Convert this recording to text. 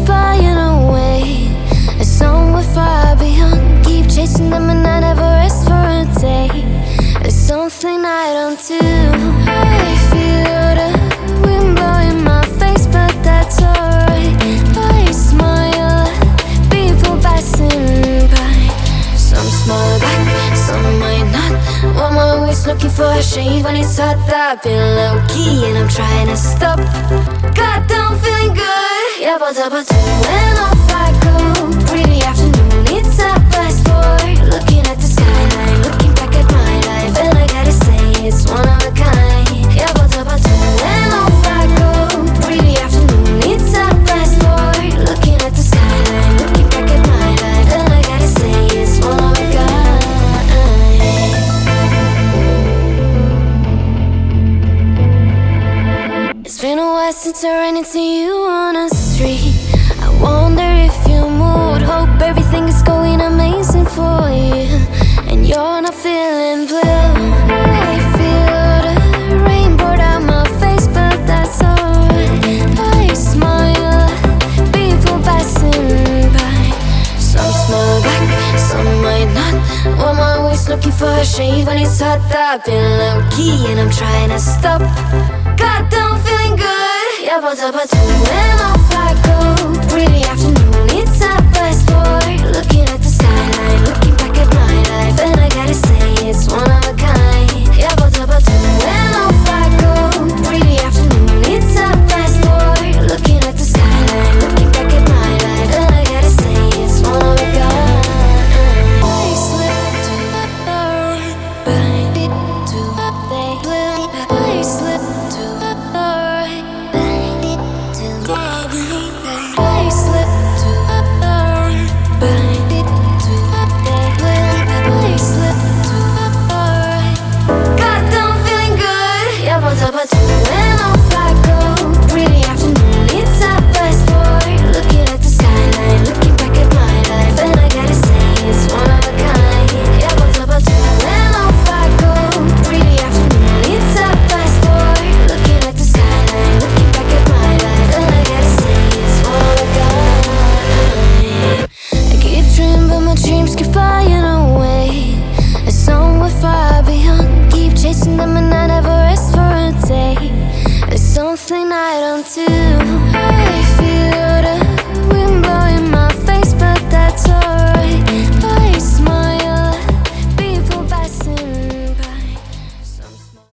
flying away, as somewhere far beyond. Keep chasing them and I never rest for a day. There's something I don't do. I feel the wind blowing my face, but that's alright. I smile at people passing by. Some smile back, some might not. I'm always looking for a shade when it's hot. I've been low-key and I'm trying to stop. Goddamn, feeling good. Yeah, but when off I go. Pretty afternoon, it's a fast forward. Looking at the skyline, looking back at my life, and I gotta say it's one of a kind. Yeah, but when off I go. Pretty afternoon, it's a fast forward. Looking at the skyline, looking back at my life, and I gotta say it's one of a kind. It's been a while since I ran into you on the street. I wonder if you moved. Hope everything is going amazing for you, and you're not feeling blue. I feel the rain pour down my face, but that's alright. I smile at people passing by. Some smile back, some might not. I'm always looking for a shade when it's hot. I've been low-key and I'm trying to stop. Goddamn, feeling good. Yeah, but when off I go. Pretty afternoon, it's a fast forward. Looking at the skyline, looking back at my life, and I gotta say it's one of a kind. Yeah, but when off I go. Pretty afternoon, it's a fast forward. Looking at the skyline, looking back at my life, and I gotta say it's one of a kind. I slip to the right, to the blue. I slip to the right, to the I slip to the right, to the I slip to the right. Goddamn, feeling good. Yeah, but when off I go. Pretty afternoon, it's a fast forward. Looking at the skyline, looking back at my life, and I gotta say it's one of a kind. Yeah, but when off I go. Pretty afternoon, it's a fast forward. Looking at the skyline, looking back at my life, and I gotta say it's one of a kind. I keep dreaming, but my dreams keep flying away, as somewhere far beyond. Keep chasing them and I never rest for a day. There's something I don't do.